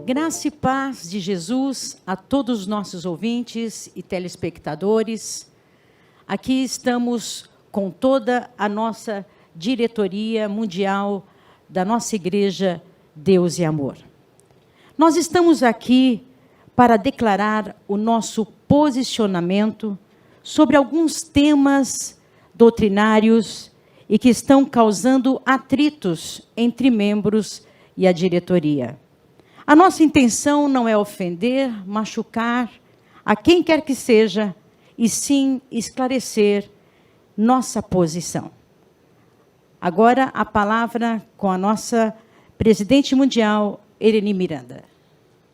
Graça e paz de Jesus a todos os nossos ouvintes e telespectadores. Aqui estamos com toda a nossa diretoria mundial da nossa igreja Deus e Amor. Nós estamos aqui para declarar o nosso posicionamento sobre alguns temas doutrinários e que estão causando atritos entre membros e a diretoria. A nossa intenção não é ofender, machucar a quem quer que seja, e sim esclarecer nossa posição. Agora, a palavra com a nossa presidente mundial, Irene Miranda.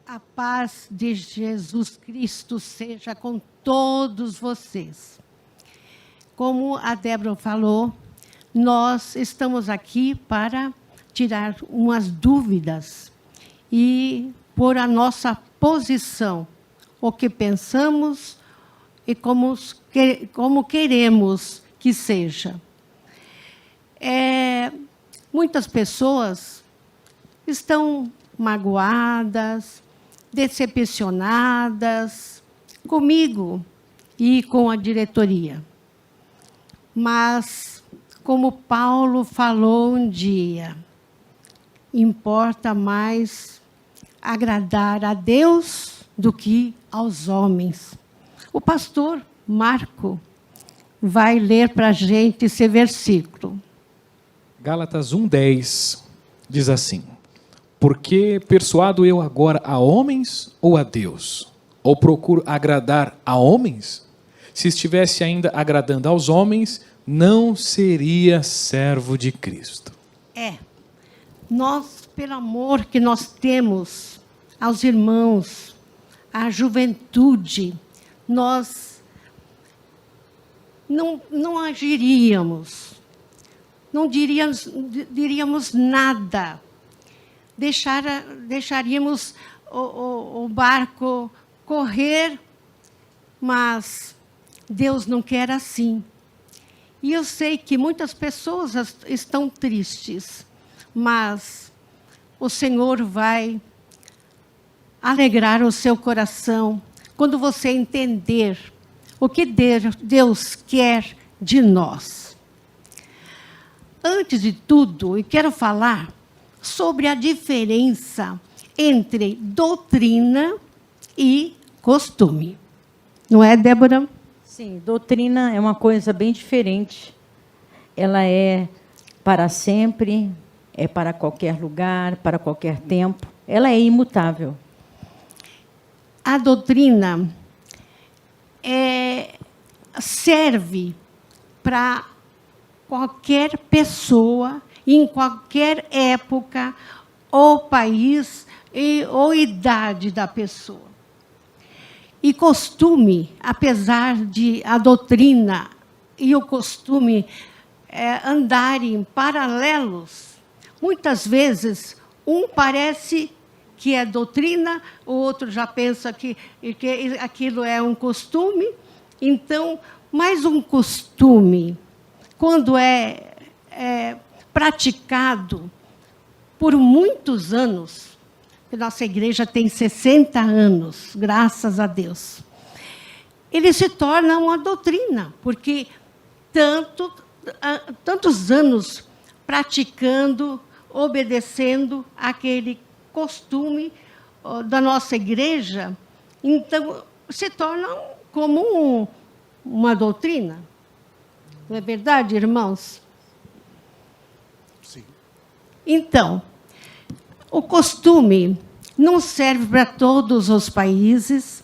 A paz de Jesus Cristo seja com todos vocês. Como a Débora falou, nós estamos aqui para tirar umas dúvidas e pôr a nossa posição, o que pensamos e como queremos que seja. Muitas pessoas estão magoadas, decepcionadas comigo e com a diretoria. Mas, como Paulo falou um dia, importa mais agradar a Deus do que aos homens. O pastor Marco vai ler para a gente esse versículo. Gálatas 1:10 diz assim: porque persuado eu agora a homens ou a Deus? Ou procuro agradar a homens? Se estivesse ainda agradando aos homens, não seria servo de Cristo. Nós, pelo amor que nós temos aos irmãos, à juventude, nós não agiríamos, não diríamos nada, deixaríamos o barco correr, mas Deus não quer assim. E eu sei que muitas pessoas estão tristes, mas o Senhor vai alegrar o seu coração quando você entender o que Deus quer de nós. Antes de tudo, eu quero falar sobre a diferença entre doutrina e costume. Não é, Débora? Sim, doutrina é uma coisa bem diferente. Ela é para sempre, é para qualquer lugar, para qualquer tempo. Ela é imutável. A doutrina serve para qualquer pessoa, em qualquer época, ou país, ou idade da pessoa. E costume, apesar de a doutrina e o costume andarem paralelos, muitas vezes um parece que é doutrina, o outro já pensa que aquilo é um costume. Então, mais um costume, quando é praticado por muitos anos, nossa igreja tem 60 anos, graças a Deus, ele se torna uma doutrina, porque tantos anos praticando, obedecendo aquele costume da nossa igreja, então se torna como uma doutrina. Não é verdade, irmãos? Sim. Então, o costume não serve para todos os países,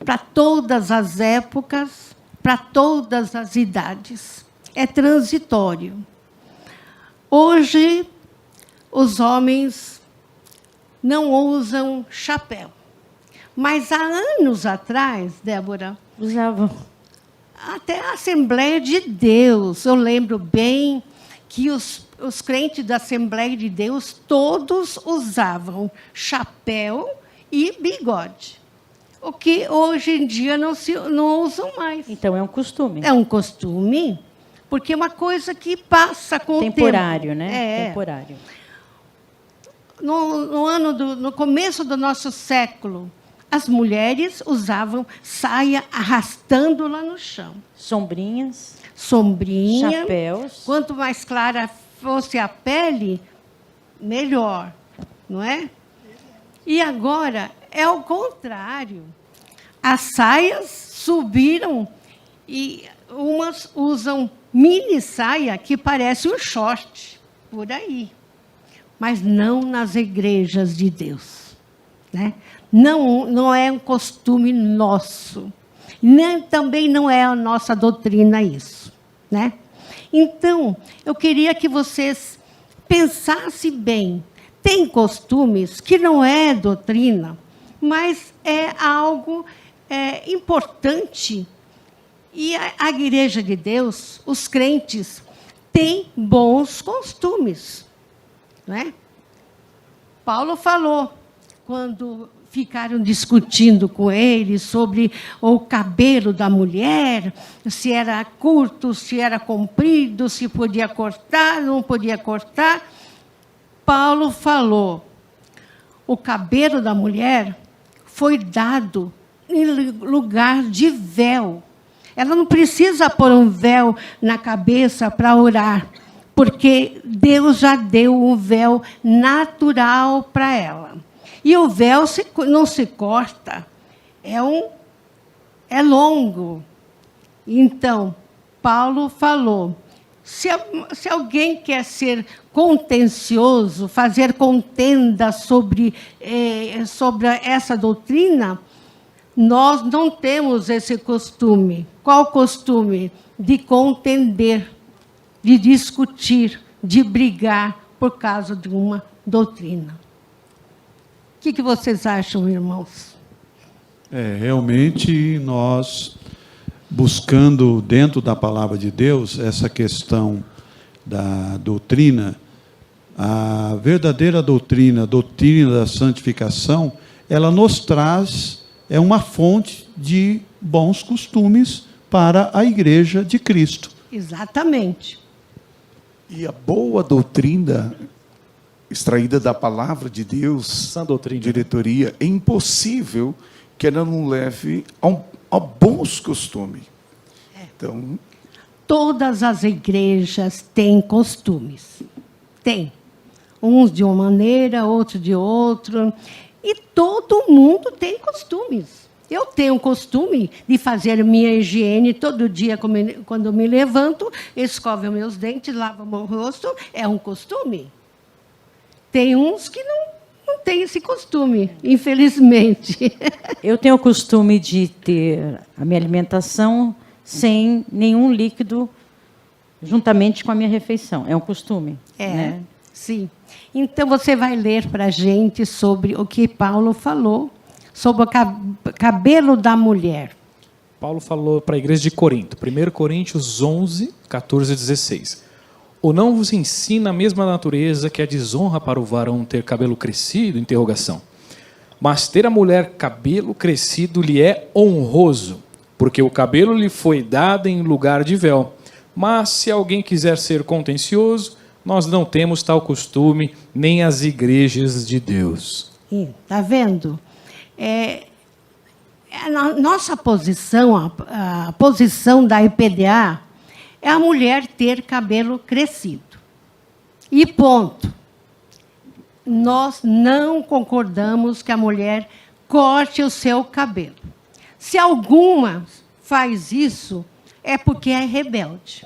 para todas as épocas, para todas as idades. É transitório. Hoje, os homens não usam chapéu. Mas há anos atrás, Débora, Usavam. até a Assembleia de Deus, eu lembro bem que os crentes da Assembleia de Deus todos usavam chapéu e bigode. O que hoje em dia não usam mais. Então, é um costume. É um costume, porque é uma coisa que passa com o tempo. Temporário, né? É. Temporário. no começo do nosso século, as mulheres usavam saia arrastando-la no chão. Sombrinhas, Sombrinha. chapéus. Quanto mais clara fosse a pele, melhor, não é? E agora é o contrário. As saias subiram e umas usam mini saia que parece um short, por aí. Mas não nas igrejas de Deus, né? Não é um costume nosso. Também não é a nossa doutrina isso, né? Então, eu queria que vocês pensassem bem. Tem costumes que não é doutrina, mas é algo importante. E a Igreja de Deus, os crentes, têm bons costumes, não é? Paulo falou, quando ficaram discutindo com ele sobre o cabelo da mulher, se era curto, se era comprido, se podia cortar, não podia cortar. Paulo falou, o cabelo da mulher foi dado em lugar de véu. Ela não precisa pôr um véu na cabeça para orar, porque Deus já deu um véu natural para ela. E o véu não se corta, é longo. Então, Paulo falou, se alguém quer ser contencioso, fazer contenda sobre essa doutrina, nós não temos esse costume. Qual costume? De contender, de discutir, de brigar por causa de uma doutrina. O que vocês acham, irmãos? Realmente, nós, buscando dentro da palavra de Deus, essa questão da doutrina, a verdadeira doutrina, a doutrina da santificação, ela nos traz, uma fonte de bons costumes para a Igreja de Cristo. Exatamente. E a boa doutrina extraída da palavra de Deus, Sã doutrina, diretoria, é impossível que ela não leve a bons costumes. Então, todas as igrejas têm costumes. Tem. Uns de uma maneira, outros de outra. E todo mundo tem costumes. Eu tenho o costume de fazer minha higiene todo dia, quando eu me levanto, escovo meus dentes, lavo meu rosto. É um costume. Tem uns que não têm esse costume, infelizmente. Eu tenho o costume de ter a minha alimentação sem nenhum líquido juntamente com a minha refeição. É um costume. Né? Sim. Então, você vai ler para a gente sobre o que Paulo falou, sobre o cabelo da mulher. Paulo falou para a igreja de Corinto, 1 Coríntios 11, 14 e 16. Ou não vos ensina a mesma natureza que a desonra para o varão ter cabelo crescido? Interrogação. Mas ter a mulher cabelo crescido lhe é honroso, porque o cabelo lhe foi dado em lugar de véu. Mas se alguém quiser ser contencioso, nós não temos tal costume, nem as igrejas de Deus. Está vendo? A nossa posição, a posição da IPDA, é a mulher ter cabelo crescido. E ponto. Nós não concordamos que a mulher corte o seu cabelo. Se alguma faz isso, é porque é rebelde.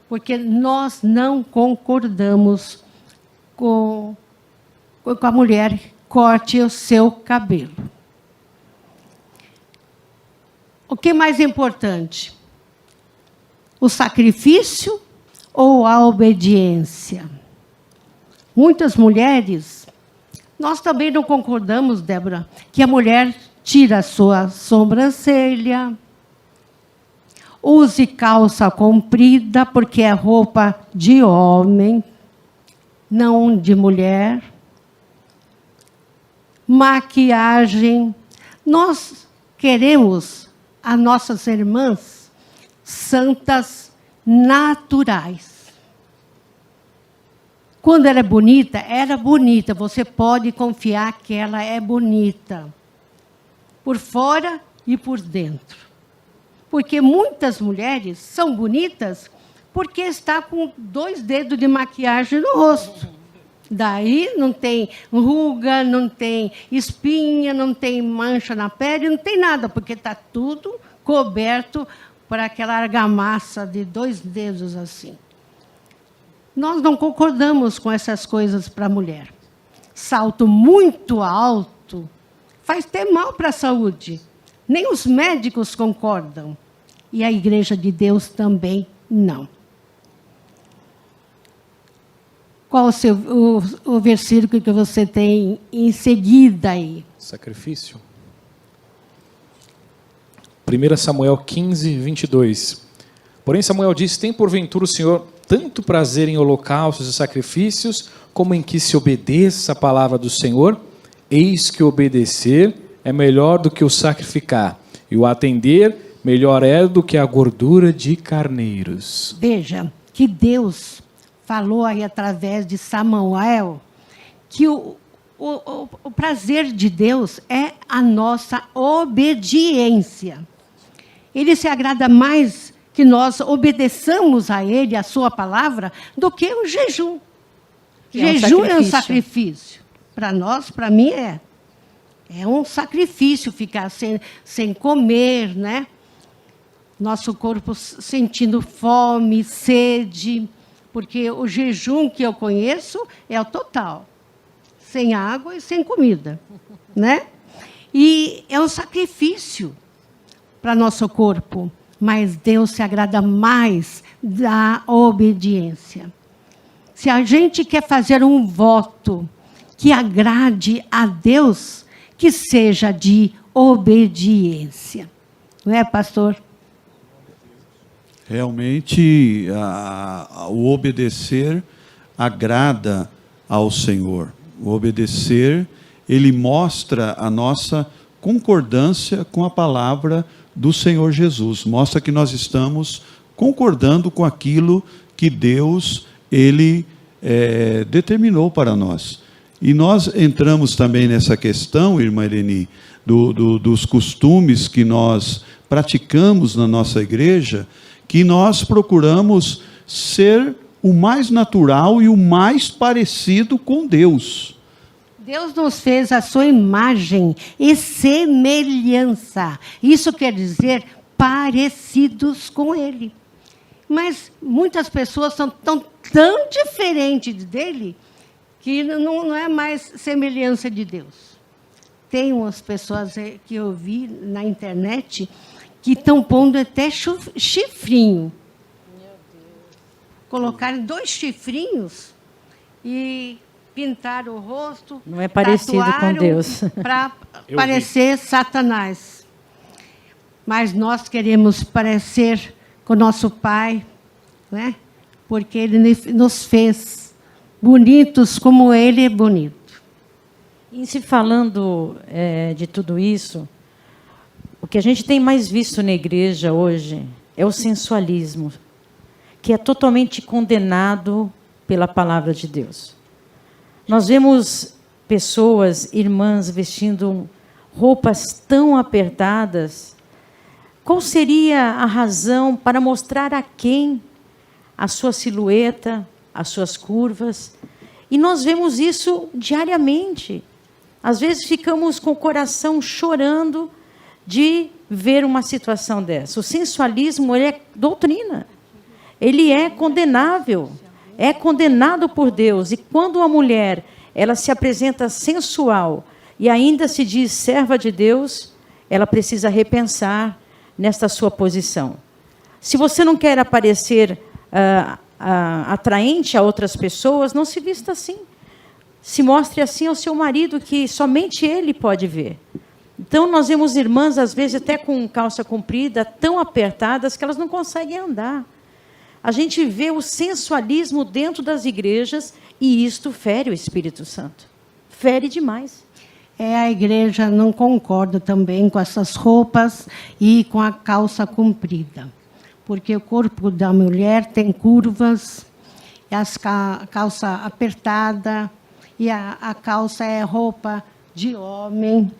Porque nós não concordamos com a mulher corte o seu cabelo. O que é mais importante? O sacrifício ou a obediência? Muitas mulheres, nós também não concordamos, Débora, que a mulher tire a sua sobrancelha, use calça comprida, porque é roupa de homem, não de mulher. Maquiagem. Nós queremos as nossas irmãs santas naturais. Quando ela é bonita, era bonita. Você pode confiar que ela é bonita. Por fora e por dentro. Porque muitas mulheres são bonitas porque está com 2 dedos de maquiagem no rosto. Daí não tem ruga, não tem espinha, não tem mancha na pele, não tem nada, porque está tudo coberto por aquela argamassa de 2 dedos assim. Nós não concordamos com essas coisas para a mulher. Salto muito alto faz até mal para a saúde. Nem os médicos concordam. E a Igreja de Deus também não. Qual o versículo que você tem em seguida aí? Sacrifício. 1 Samuel 15, 22. Porém Samuel disse, tem porventura o Senhor tanto prazer em holocaustos e sacrifícios, como em que se obedeça a palavra do Senhor? Eis que obedecer é melhor do que o sacrificar, e o atender melhor é do que a gordura de carneiros. Veja, que Deus falou aí através de Samuel que o prazer de Deus é a nossa obediência. Ele se agrada mais que nós obedeçamos a Ele, a sua palavra, do que o jejum. Jejum é um sacrifício. Para nós, para mim, é. É um sacrifício ficar sem comer, né? Nosso corpo sentindo fome, sede, porque o jejum que eu conheço é o total. Sem água e sem comida, né? E é um sacrifício para nosso corpo, mas Deus se agrada mais da obediência. Se a gente quer fazer um voto que agrade a Deus, que seja de obediência. Não é, pastor? Realmente, o obedecer agrada ao Senhor. O obedecer, ele mostra a nossa concordância com a palavra do Senhor Jesus. Mostra que nós estamos concordando com aquilo que Deus, ele determinou para nós. E nós entramos também nessa questão, irmã Eleni, dos costumes que nós praticamos na nossa igreja, que nós procuramos ser o mais natural e o mais parecido com Deus. Deus nos fez a sua imagem e semelhança. Isso quer dizer parecidos com Ele. Mas muitas pessoas são tão diferentes dele que não é mais semelhança de Deus. Tem umas pessoas que eu vi na internet que estão pondo até chifrinho. Colocaram 2 chifrinhos e pintaram o rosto. Não é parecido com Deus. Para parecer Satanás. Mas nós queremos parecer com nosso Pai, né? Porque Ele nos fez bonitos como Ele é bonito. E se falando de tudo isso, o que a gente tem mais visto na igreja hoje é o sensualismo, que é totalmente condenado pela palavra de Deus. Nós vemos pessoas, irmãs, vestindo roupas tão apertadas. Qual seria a razão para mostrar a quem a sua silhueta, as suas curvas? E nós vemos isso diariamente. Às vezes ficamos com o coração chorando de ver uma situação dessa. O sensualismo, ele é doutrina. Ele é condenável. É condenado por Deus. E quando uma mulher ela se apresenta sensual e ainda se diz serva de Deus, ela precisa repensar nesta sua posição. Se você não quer aparecer atraente a outras pessoas, não se vista assim. Se mostre assim ao seu marido, que somente ele pode ver. Então, nós vemos irmãs, às vezes, até com calça comprida, tão apertadas que elas não conseguem andar. A gente vê o sensualismo dentro das igrejas e isto fere o Espírito Santo. Fere demais. A igreja não concorda também com essas roupas e com a calça comprida. Porque o corpo da mulher tem curvas as calça apertada, e a calça é roupa de homem.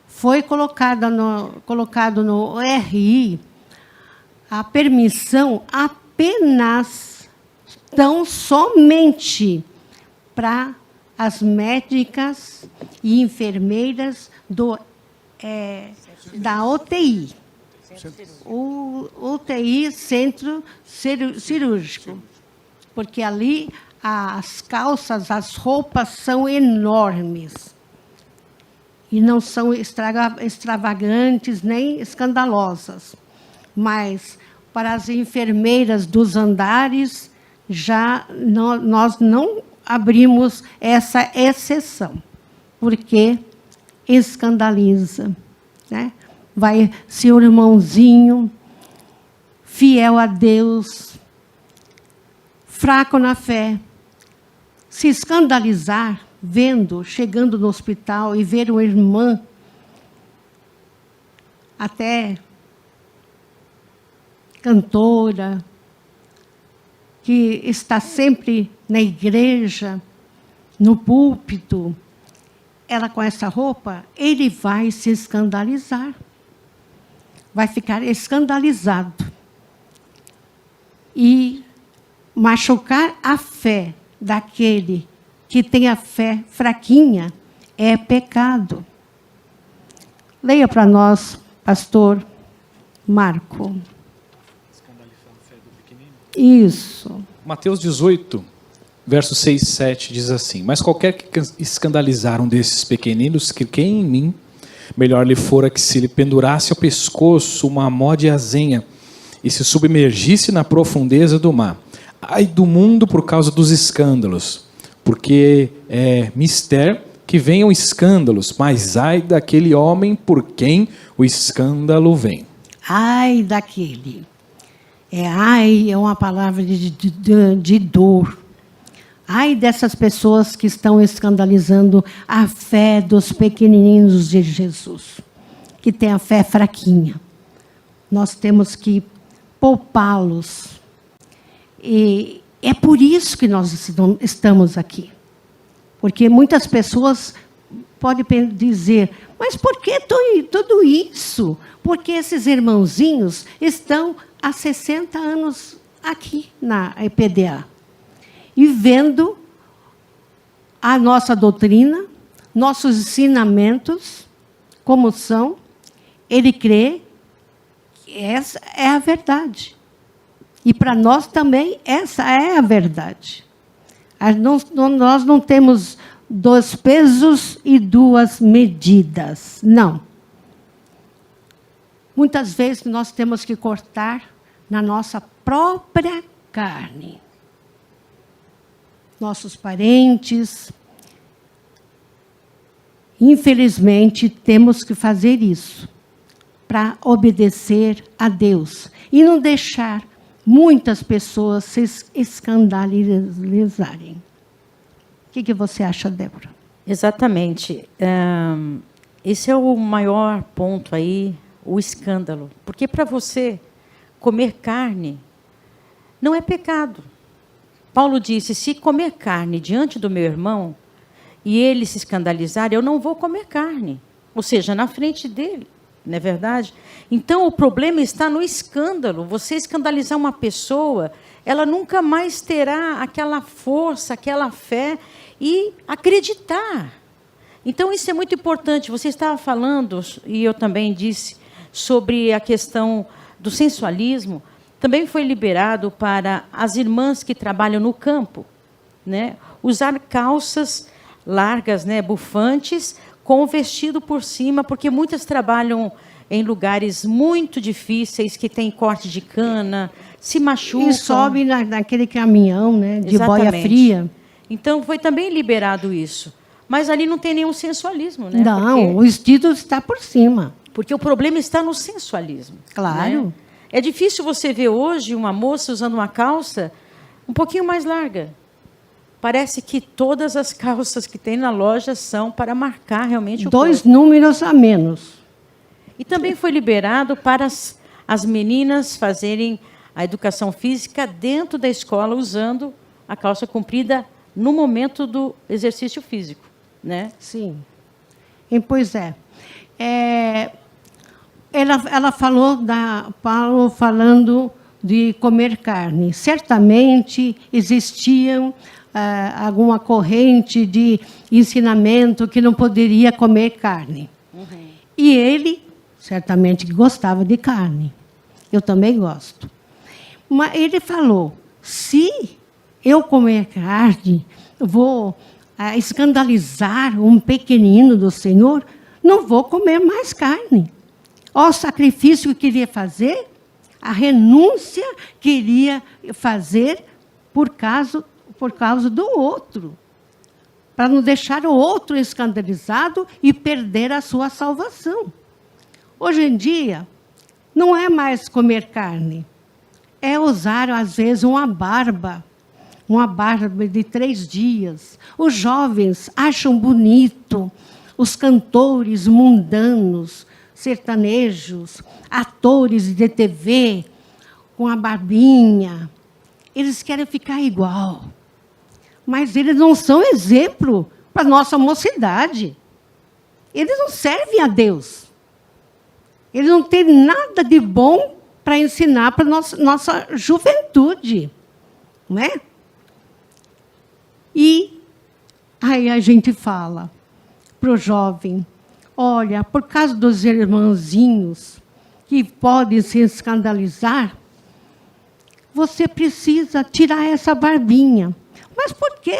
Foi colocado no RI a permissão apenas, tão somente para as médicas e enfermeiras da UTI. O UTI, Centro Cirúrgico. Porque ali as calças, as roupas são enormes. E não são extravagantes nem escandalosas. Mas, para as enfermeiras dos andares, nós não abrimos essa exceção, porque escandaliza. Né? Vai ser o irmãozinho, fiel a Deus, fraco na fé, se escandalizar, chegando no hospital e ver uma irmã, até cantora, que está sempre na igreja, no púlpito, ela com essa roupa, ele vai se escandalizar. Vai ficar escandalizado. E machucar a fé daquele que tem a fé fraquinha é pecado. Leia para nós, pastor Marco. Escandalizar a fé do pequenino? Isso. Mateus 18, versos 6 e 7 diz assim: Mas qualquer que escandalizar um desses pequeninos que creem em mim, melhor lhe fora que se lhe pendurasse ao pescoço uma mó de azenha e se submergisse na profundeza do mar. Ai do mundo por causa dos escândalos, porque é mister que venham escândalos, mas ai daquele homem por quem o escândalo vem. Ai daquele. Ai é uma palavra de dor. Ai dessas pessoas que estão escandalizando a fé dos pequenininhos de Jesus, que tem a fé fraquinha. Nós temos que poupá-los. E é por isso que nós estamos aqui. Porque muitas pessoas podem dizer, mas por que tudo isso? Porque esses irmãozinhos estão há 60 anos aqui na EPDA. E vendo a nossa doutrina, nossos ensinamentos, como são, ele crê que essa é a verdade. E para nós também, essa é a verdade. Nós não temos 2 pesos e 2 medidas. Não. Muitas vezes nós temos que cortar na nossa própria carne. Nossos parentes. Infelizmente, temos que fazer isso para obedecer a Deus e não deixar muitas pessoas se escandalizarem. O que você acha, Débora? Exatamente. Esse é o maior ponto aí, o escândalo. Porque para você comer carne não é pecado. Paulo disse, se comer carne diante do meu irmão e ele se escandalizar, eu não vou comer carne. Ou seja, na frente dele. Não é verdade? Então, o problema está no escândalo. Você escandalizar uma pessoa, ela nunca mais terá aquela força, aquela fé e acreditar. Então, isso é muito importante. Você estava falando, e eu também disse, sobre a questão do sensualismo. Também foi liberado para as irmãs que trabalham no campo, né? Usar calças largas, né, bufantes, com o vestido por cima, porque muitas trabalham em lugares muito difíceis, que tem corte de cana, se machucam. E sobe naquele caminhão, né, de Exatamente. boia fria. Então, foi também liberado isso. Mas ali não tem nenhum sensualismo, né? Não, o vestido está por cima. Porque o problema está no sensualismo. Claro. Né? É difícil você ver hoje uma moça usando uma calça um pouquinho mais larga. Parece que todas as calças que tem na loja são para marcar realmente o 2 corpo. números a menos. E também foi liberado para as meninas fazerem a educação física dentro da escola, usando a calça comprida no momento do exercício físico, né? Sim. E, pois é. Ela falou, Paulo falando de comer carne. Certamente existiam alguma corrente de ensinamento que não poderia comer carne. Uhum. E ele, certamente, gostava de carne. Eu também gosto. Mas ele falou, se eu comer carne, vou escandalizar um pequenino do Senhor, não vou comer mais carne. Ó, o sacrifício que queria fazer, a renúncia que iria fazer por causa do outro, para não deixar o outro escandalizado e perder a sua salvação. Hoje em dia, não é mais comer carne, é usar, às vezes, uma barba de 3 dias. Os jovens acham bonito, os cantores mundanos, sertanejos, atores de TV, com a barbinha. Eles querem ficar igual. Mas eles não são exemplo para a nossa mocidade. Eles não servem a Deus. Eles não têm nada de bom para ensinar para a nossa juventude. Não é? E aí a gente fala para o jovem, olha, por causa dos irmãozinhos que podem se escandalizar, você precisa tirar essa barbinha. Mas por quê?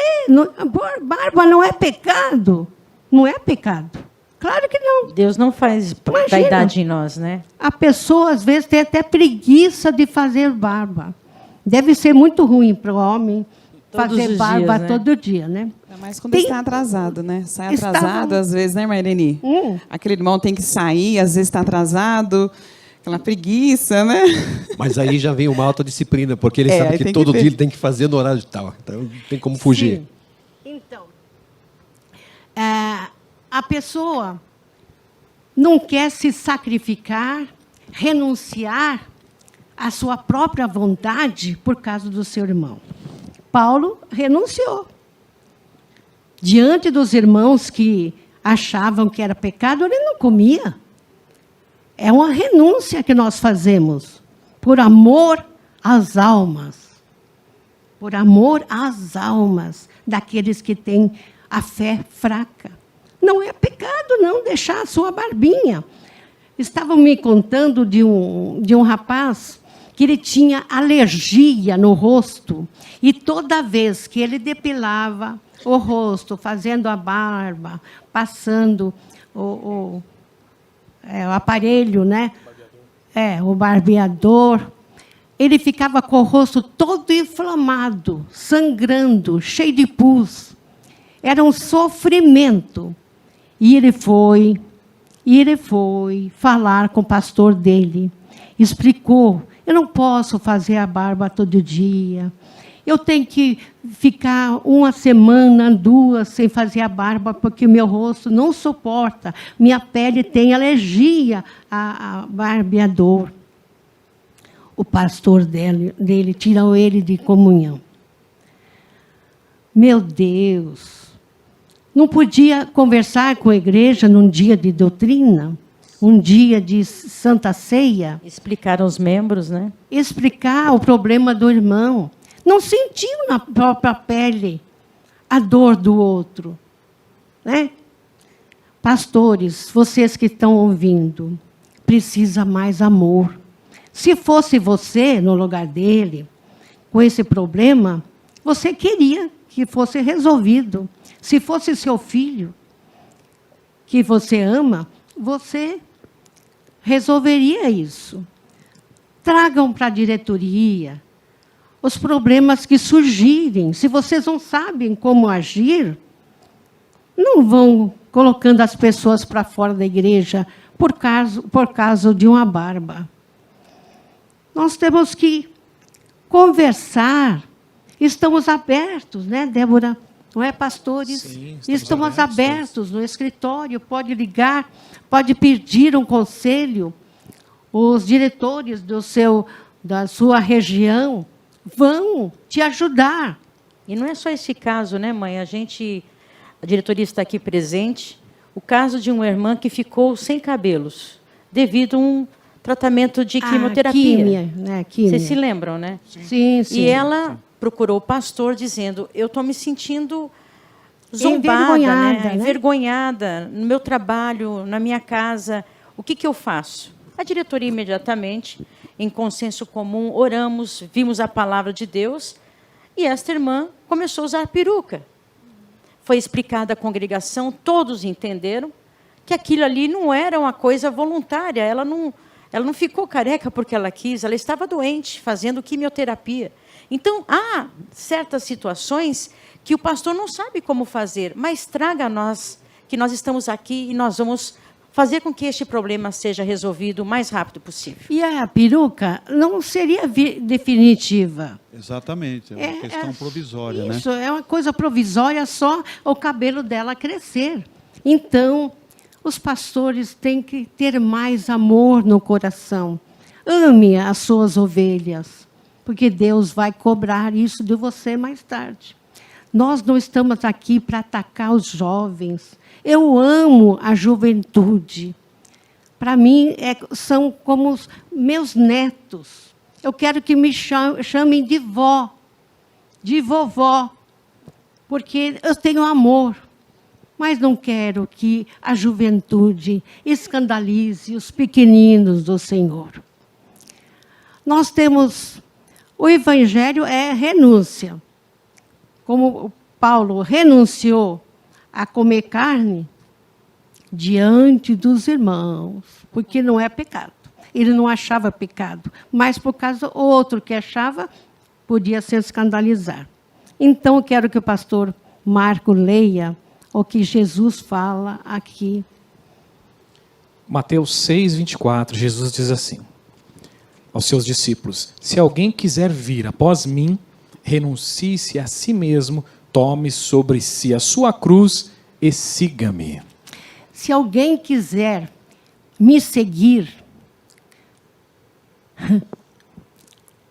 Barba não é pecado? Não é pecado. Claro que não. Deus não faz vaidade em nós, né? A pessoa, às vezes, tem até preguiça de fazer barba. Deve ser muito ruim para o homem fazer barba todo dia, né? Mas quando está atrasado, né? Sai atrasado, às vezes, né, Marilene? Aquele irmão tem que sair, às vezes está atrasado, aquela preguiça, né? Mas aí já vem uma autodisciplina, porque ele sabe que todo dia ele tem que fazer no horário de tal. Então, não tem como fugir. Sim. Então, a pessoa não quer se sacrificar, renunciar à sua própria vontade por causa do seu irmão. Paulo renunciou. Diante dos irmãos que achavam que era pecado, ele não comia. É uma renúncia que nós fazemos por amor às almas. Por amor às almas daqueles que têm a fé fraca. Não é pecado, não, deixar a sua barbinha. Estavam me contando de um rapaz que ele tinha alergia no rosto. E toda vez que ele depilava o rosto, fazendo a barba, passando o aparelho, né? O barbeador, ele ficava com o rosto todo inflamado, sangrando, cheio de pus. Era um sofrimento. E ele foi falar com o pastor dele. Explicou, eu não posso fazer a barba todo dia. Eu tenho que ficar 1 semana, 2, sem fazer a barba, porque meu rosto não suporta. Minha pele tem alergia a barbeador. O pastor dele tirou ele de comunhão. Meu Deus! Não podia conversar com a igreja num dia de doutrina? Um dia de Santa Ceia? Explicar aos membros, né? Explicar o problema do irmão. Não sentiu na própria pele a dor do outro. Né? Pastores, vocês que estão ouvindo, precisa mais amor. Se fosse você no lugar dele, com esse problema, você queria que fosse resolvido. Se fosse seu filho, que você ama, você resolveria isso. Tragam para a diretoria os problemas que surgirem. Se vocês não sabem como agir, não vão colocando as pessoas para fora da igreja por causa de uma barba. Nós temos que conversar. Estamos abertos, né, Débora? Não é, pastores? Sim, estamos abertos no escritório. Pode ligar, pode pedir um conselho. Os diretores da sua região vão te ajudar. E não é só esse caso, né, mãe? A diretoria está aqui presente, o caso de uma irmã que ficou sem cabelos, devido a um tratamento de quimioterapia. Químia, né? Químia. Vocês se lembram, né? Sim, sim. E ela procurou o pastor dizendo, eu estou me sentindo zombada, Envergonhada, né? Envergonhada no meu trabalho, na minha casa. O que eu faço? A diretoria imediatamente, em consenso comum, oramos, vimos a palavra de Deus e esta irmã começou a usar peruca. Foi explicada à congregação, todos entenderam que aquilo ali não era uma coisa voluntária, ela não ficou careca porque ela quis, ela estava doente, fazendo quimioterapia. Então, há certas situações que o pastor não sabe como fazer, mas traga a nós, que nós estamos aqui e nós vamos fazer com que este problema seja resolvido o mais rápido possível. E a peruca não seria definitiva. Exatamente, é uma questão provisória, né? Isso, é uma coisa provisória, só o cabelo dela crescer. Então, os pastores têm que ter mais amor no coração. Ame as suas ovelhas, porque Deus vai cobrar isso de você mais tarde. Nós não estamos aqui para atacar os jovens. Eu amo a juventude. Para mim, são como os meus netos. Eu quero que me chamem de vó, de vovó, porque eu tenho amor. Mas não quero que a juventude escandalize os pequeninos do Senhor. Nós temos... O Evangelho é renúncia. Como Paulo renunciou a comer carne diante dos irmãos, porque não é pecado. Ele não achava pecado, mas por causa do outro que achava, podia se escandalizar. Então, eu quero que o pastor Marco leia o que Jesus fala aqui. Mateus 6, 24, Jesus diz assim aos seus discípulos: se alguém quiser vir após mim, renuncie-se a si mesmo, tome sobre si a sua cruz e siga-me. Se alguém quiser me seguir,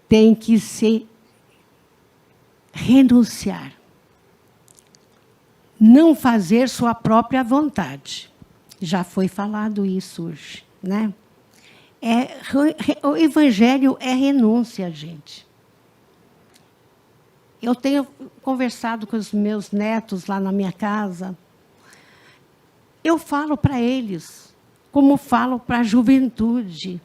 tem que se renunciar. Não fazer sua própria vontade. Já foi falado isso hoje, né? O Evangelho é renúncia, gente. Eu tenho conversado com os meus netos lá na minha casa. Eu falo para eles, como falo para a juventude.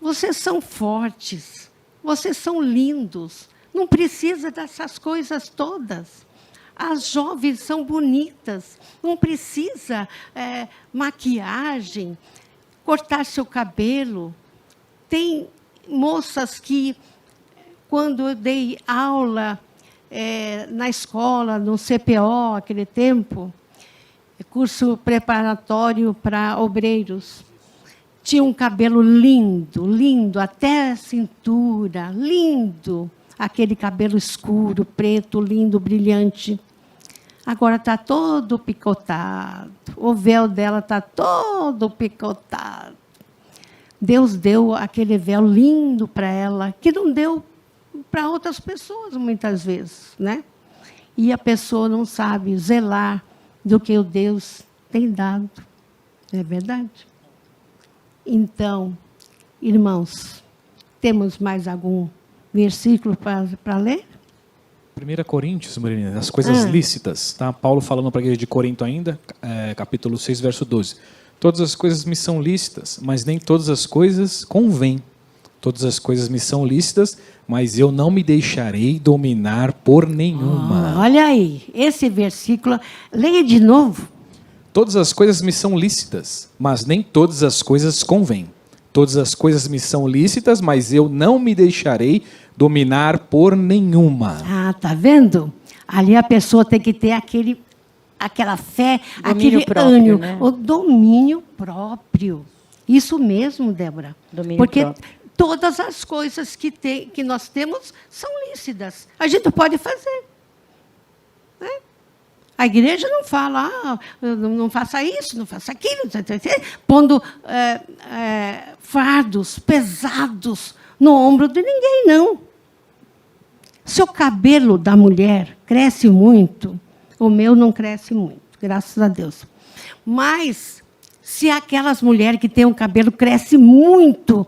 Vocês são fortes, vocês são lindos. Não precisa dessas coisas todas. As jovens são bonitas, não precisa maquiagem, cortar seu cabelo. Tem moças que, quando eu dei aula na escola, no CPO, aquele tempo, curso preparatório para obreiros, tinha um cabelo lindo, lindo, até a cintura, lindo. Aquele cabelo escuro, preto, lindo, brilhante. Agora está todo picotado. O véu dela está todo picotado. Deus deu aquele véu lindo para ela, que não deu para outras pessoas, muitas vezes, né? E a pessoa não sabe zelar do que o Deus tem dado. Não é verdade? Então, irmãos, temos mais algum versículo para ler? 1 Coríntios, Marilena, as coisas lícitas, tá? Paulo falando para a igreja de Corinto ainda, capítulo 6, verso 12. Todas as coisas me são lícitas, mas nem todas as coisas convêm. Todas as coisas me são lícitas, mas eu não me deixarei dominar por nenhuma. Olha aí, esse versículo, leia de novo. Todas as coisas me são lícitas, mas nem todas as coisas convêm. Todas as coisas me são lícitas, mas eu não me deixarei dominar por nenhuma. Ah, tá vendo? Ali a pessoa tem que ter aquela fé, Domínio aquele próprio, ânimo, né? o domínio próprio. Isso mesmo, Débora. Domínio Porque próprio. todas as coisas que nós temos são lícitas. A gente pode fazer. Né? A igreja não fala, não faça isso, não faça aquilo, pondo fardos pesados no ombro de ninguém, não. Se o cabelo da mulher cresce muito, o meu não cresce muito, graças a Deus. Mas, se aquelas mulheres que têm um cabelo cresce muito,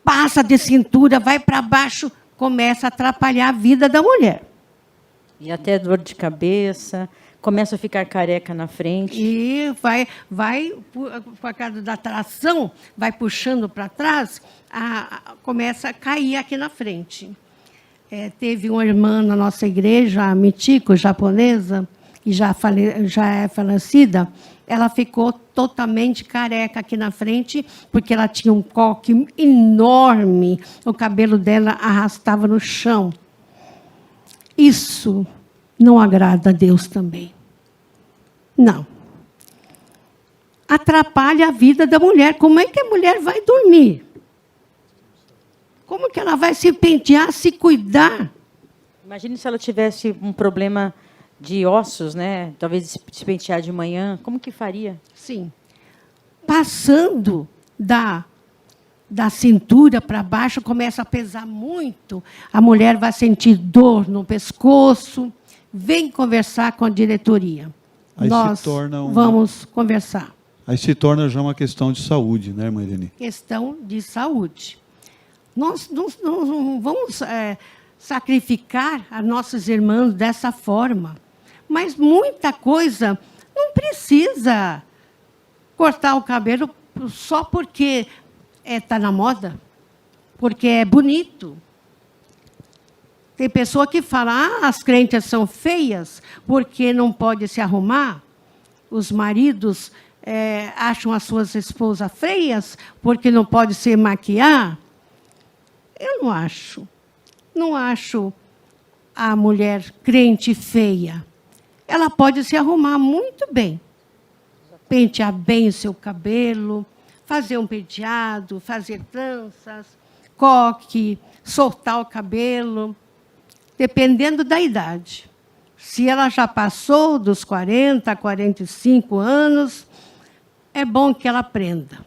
passa de cintura, vai para baixo, começa a atrapalhar a vida da mulher. E até dor de cabeça, começa a ficar careca na frente. E vai por causa da tração, vai puxando para trás, começa a cair aqui na frente. Teve uma irmã na nossa igreja, a Mitiko, japonesa, que já é falecida, ela ficou totalmente careca aqui na frente, porque ela tinha um coque enorme, o cabelo dela arrastava no chão. Isso não agrada a Deus também. Não. Atrapalha a vida da mulher. Como é que a mulher vai dormir? Como que ela vai se pentear, se cuidar? Imagine se ela tivesse um problema de ossos, né? Talvez se pentear de manhã. Como que faria? Sim. Passando da cintura para baixo, começa a pesar muito. A mulher vai sentir dor no pescoço. Vem conversar com a diretoria. Aí Nós vamos conversar. Aí se torna já uma questão de saúde, né, irmã Irene? Questão de saúde. Nós não vamos sacrificar as nossas irmãs dessa forma. Mas muita coisa não precisa cortar o cabelo só porque está na moda, porque é bonito. Tem pessoa que fala, as crentes são feias porque não pode se arrumar. Os maridos acham as suas esposas feias porque não pode se maquiar. Eu não acho. Não acho a mulher crente feia. Ela pode se arrumar muito bem. Pentear bem o seu cabelo, fazer um penteado, fazer tranças, coque, soltar o cabelo, dependendo da idade. Se ela já passou dos 40, 45 anos, é bom que ela aprenda.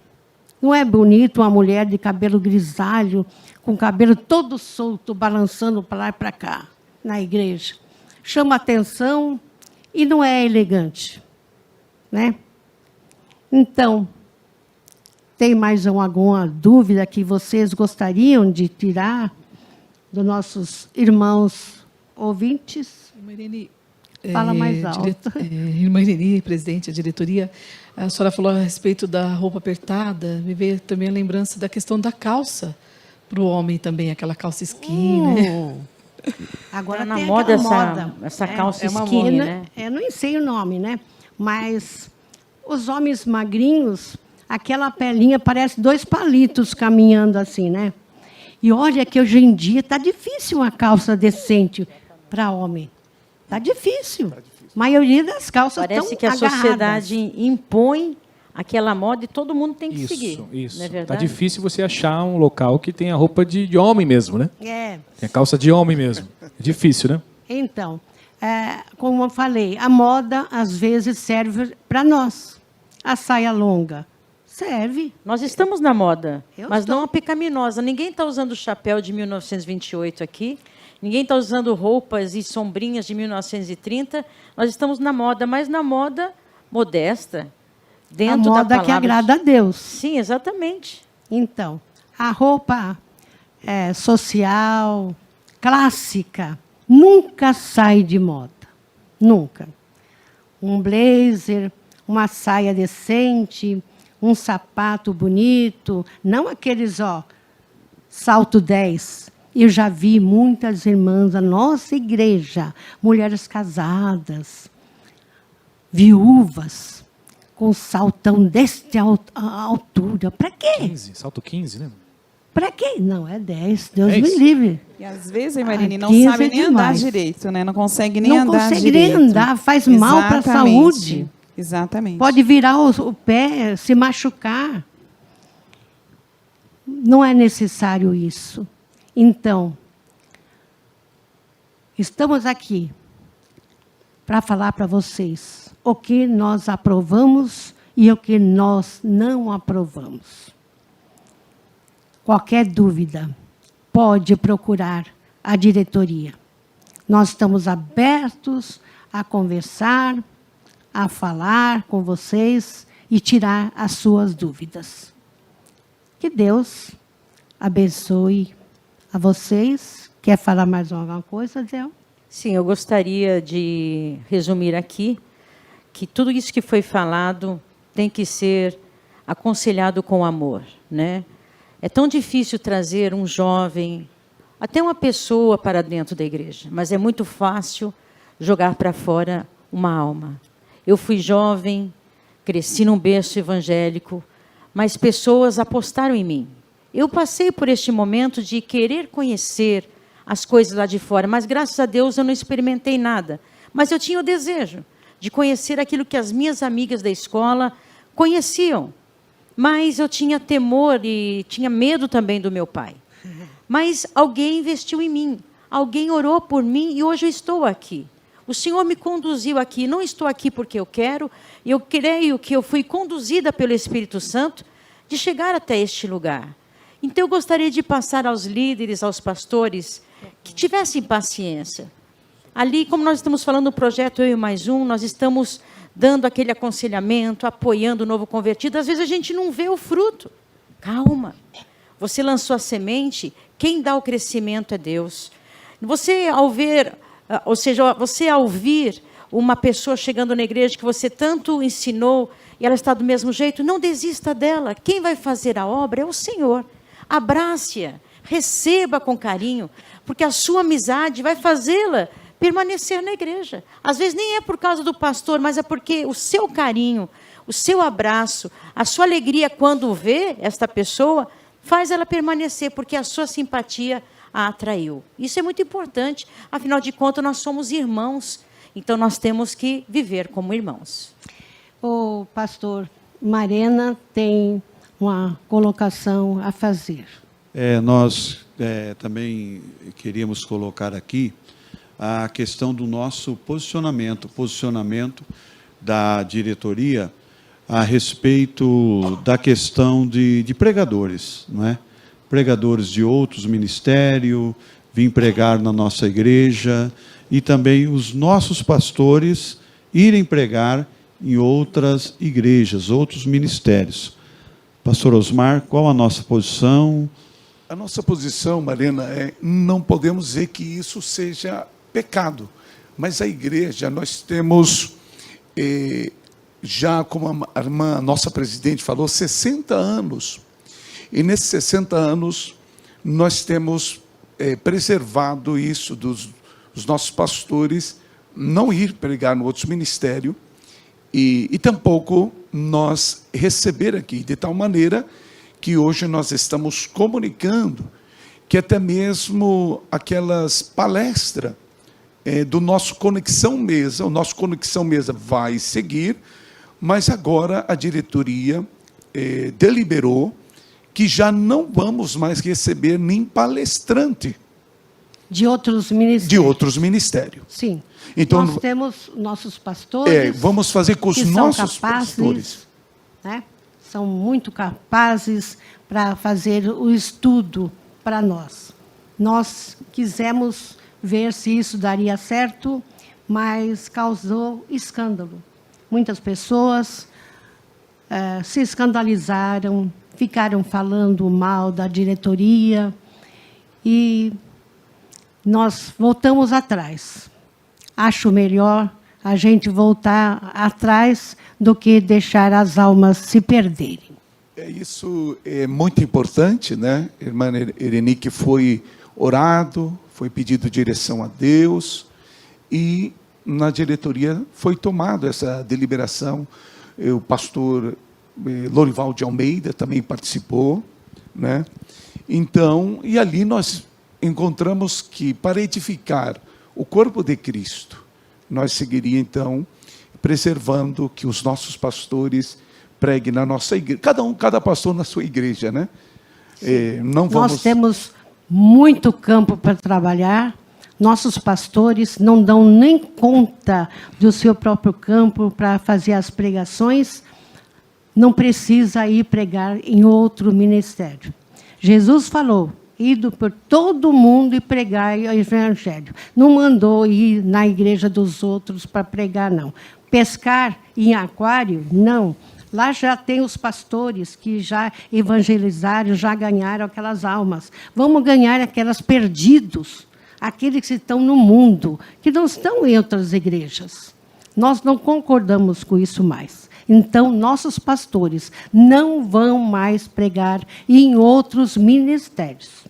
Não é bonito uma mulher de cabelo grisalho, com o cabelo todo solto, balançando para lá e para cá, na igreja. Chama atenção e não é elegante, né? Então, tem mais alguma dúvida que vocês gostariam de tirar dos nossos irmãos ouvintes? Irmã Irene, fala mais alto. Irmã Irene, presidente da diretoria, a senhora falou a respeito da roupa apertada, me veio também a lembrança da questão da calça, para o homem também, aquela calça skinny, né? Agora na tem moda moda. essa calça uma skinny, moda, né? Eu não sei o nome, né? Mas os homens magrinhos, aquela pelinha parece 2 palitos caminhando assim, né? E olha que hoje em dia está difícil uma calça decente para homem. Está difícil. A maioria das calças estão Parece que a sociedade impõe aquela moda e todo mundo tem que seguir. Isso. Não é Tá verdade? difícil você achar um local que tenha roupa de homem mesmo, né? Tem a calça de homem mesmo. É difícil, né? Então, como eu falei, a moda às vezes serve para nós. A saia longa serve. Nós estamos na moda, mas estou. não a pecaminosa. Ninguém está usando chapéu de 1928 aqui. Ninguém está usando roupas e sombrinhas de 1930. Nós estamos na moda, mas na moda modesta. Dentro a moda da palavra que agrada a Deus. Sim, exatamente. Então, a roupa social, clássica, nunca sai de moda. Nunca. Um blazer, uma saia decente, um sapato bonito, não aqueles, salto 10. Eu já vi muitas irmãs da nossa igreja, mulheres casadas, viúvas, com saltão desta altura. Para quê? 15, salto 15, né? Para quê? Não, é 10. Deus 10? me livre. E às vezes, irmã Irene, não 15 sabe é nem andar demais. direito, né? Não consegue nem Não andar consegue direito. nem andar, faz mal para a Exatamente. saúde. Exatamente. Pode virar o pé, se machucar. Não é necessário isso. Então, estamos aqui para falar para vocês o que nós aprovamos e o que nós não aprovamos. Qualquer dúvida, pode procurar a diretoria. Nós estamos abertos a conversar, a falar com vocês e tirar as suas dúvidas. Que Deus abençoe a vocês. Quer falar mais alguma coisa, Zé? Sim, eu gostaria de resumir aqui que tudo isso que foi falado tem que ser aconselhado com amor, né? É tão difícil trazer um jovem, até uma pessoa para dentro da igreja, mas é muito fácil jogar para fora uma alma. Eu fui jovem, cresci num berço evangélico, mas pessoas apostaram em mim. Eu passei por este momento de querer conhecer as coisas lá de fora, mas graças a Deus eu não experimentei nada. Mas eu tinha o desejo de conhecer aquilo que as minhas amigas da escola conheciam. Mas eu tinha temor e tinha medo também do meu pai. Mas alguém investiu em mim, alguém orou por mim e hoje eu estou aqui. O Senhor me conduziu aqui, não estou aqui porque eu quero, eu creio que eu fui conduzida pelo Espírito Santo de chegar até este lugar. Então eu gostaria de passar aos líderes, aos pastores, que tivessem paciência. Ali, como nós estamos falando no projeto Eu e Mais Um, nós estamos dando aquele aconselhamento, apoiando o novo convertido. Às vezes a gente não vê o fruto. Calma. Você lançou a semente, quem dá o crescimento é Deus. Você, ao ver, ou seja, você ao ouvir uma pessoa chegando na igreja que você tanto ensinou e ela está do mesmo jeito, não desista dela. Quem vai fazer a obra é o Senhor. Abrace-a, receba com carinho, porque a sua amizade vai fazê-la permanecer na igreja. Às vezes nem é por causa do pastor, mas é porque o seu carinho, o seu abraço, a sua alegria quando vê esta pessoa, faz ela permanecer, porque a sua simpatia a atraiu. Isso é muito importante, afinal de contas nós somos irmãos, então nós temos que viver como irmãos. O pastor Marena tem uma colocação a fazer. Nós também queríamos colocar aqui a questão do nosso posicionamento da diretoria a respeito da questão de pregadores, não é? Pregadores de outros ministérios, vim pregar na nossa igreja, e também os nossos pastores irem pregar em outras igrejas, outros ministérios. Pastor Osmar, qual a nossa posição? A nossa posição, Marina, não podemos dizer que isso seja pecado, mas a igreja, nós temos, já como a irmã, nossa presidente falou, 60 anos, e nesses 60 anos nós temos preservado isso dos nossos pastores, não ir pregar no outro ministério, e tampouco nós receber aqui, de tal maneira que hoje nós estamos comunicando que até mesmo aquelas palestras do nosso Conexão Mesa, o nosso Conexão Mesa vai seguir, mas agora a diretoria deliberou que já não vamos mais receber nem palestrante de outros ministérios. De outros ministérios. Sim. Então, nós temos nossos pastores. Vamos fazer com os nossos pastores. Né? São muito capazes para fazer o estudo para nós. Nós quisemos ver se isso daria certo, mas causou escândalo. Muitas pessoas se escandalizaram, ficaram falando mal da diretoria e nós voltamos atrás. Acho melhor a gente voltar atrás do que deixar as almas se perderem. Isso é muito importante, né? Irmã Irene, que foi orado, foi pedido direção a Deus, e na diretoria foi tomada essa deliberação. O pastor Lorival de Almeida também participou, né? Então, e ali nós encontramos que para edificar o corpo de Cristo, nós seguiríamos então preservando que os nossos pastores preguem na nossa igreja, cada pastor na sua igreja, né? Nós temos muito campo para trabalhar. Nossos pastores não dão nem conta do seu próprio campo para fazer as pregações. Não precisa ir pregar em outro ministério. Jesus falou: ido por todo mundo e pregar o evangelho. Não mandou ir na igreja dos outros para pregar, não. Pescar em aquário, não. Lá já tem os pastores que já evangelizaram, já ganharam aquelas almas. Vamos ganhar aquelas perdidos, aqueles que estão no mundo, que não estão em outras igrejas. Nós não concordamos com isso mais. Então, nossos pastores não vão mais pregar em outros ministérios.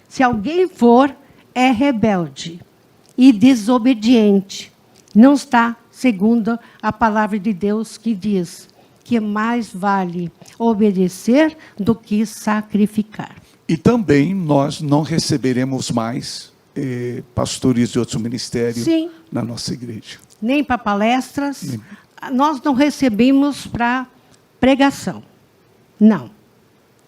Se alguém for, é rebelde e desobediente. Não está segundo a palavra de Deus, que diz que mais vale obedecer do que sacrificar. E também nós não receberemos mais pastores de outros ministérios na nossa igreja. Nem para palestras. Nós não recebemos para pregação. Não.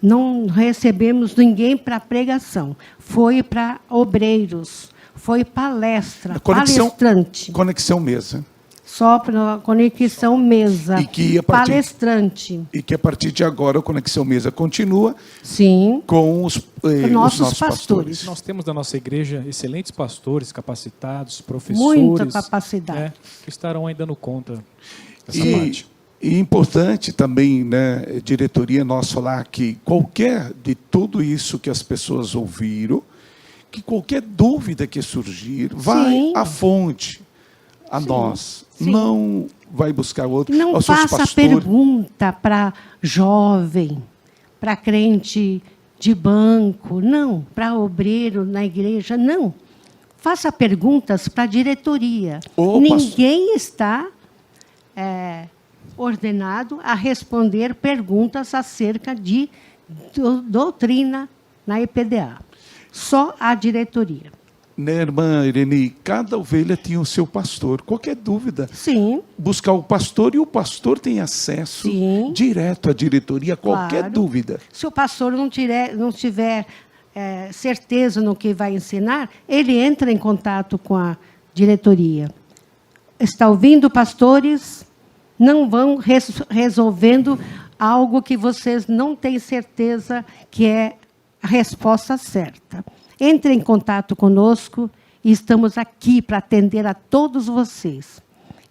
Não recebemos ninguém para pregação. Foi para obreiros. Foi palestra, palestrante. Conexão Mesa. Só para Conexão Mesa. E que palestrante. E que a partir de agora a Conexão Mesa continua com os nossos pastores. Nós temos da nossa igreja excelentes pastores, capacitados, professores. Muita capacidade. Que estarão aí dando conta dessa parte. E importante também, né, diretoria, nós falar que qualquer de tudo isso que as pessoas ouviram, que qualquer dúvida que surgir, vai à fonte, a nós. Não vai buscar outro. Não faça pergunta para jovem, para crente de banco, não, para obreiro na igreja, não. Faça perguntas para a diretoria. Ninguém está ordenado a responder perguntas acerca de doutrina na EPDA. Só a diretoria. Né, irmã Irene, cada ovelha tinha o seu pastor. Qualquer dúvida, buscar o pastor, e o pastor tem acesso direto à diretoria, qualquer dúvida. Se o pastor não tiver certeza no que vai ensinar, ele entra em contato com a diretoria. Está ouvindo, pastores? Não vão resolvendo algo que vocês não têm certeza que é a resposta certa. Entre em contato conosco e estamos aqui para atender a todos vocês.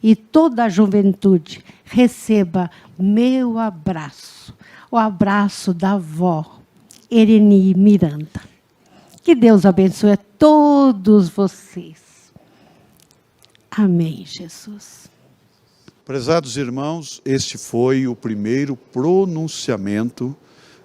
E toda a juventude receba meu abraço, o abraço da avó Irene Miranda. Que Deus abençoe a todos vocês. Amém, Jesus. Prezados irmãos, este foi o primeiro pronunciamento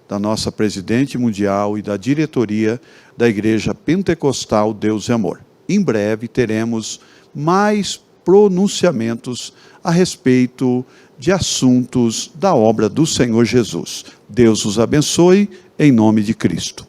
da nossa presidente mundial e da diretoria da Igreja Pentecostal Deus e Amor. Em breve teremos mais pronunciamentos a respeito de assuntos da obra do Senhor Jesus. Deus os abençoe, em nome de Cristo.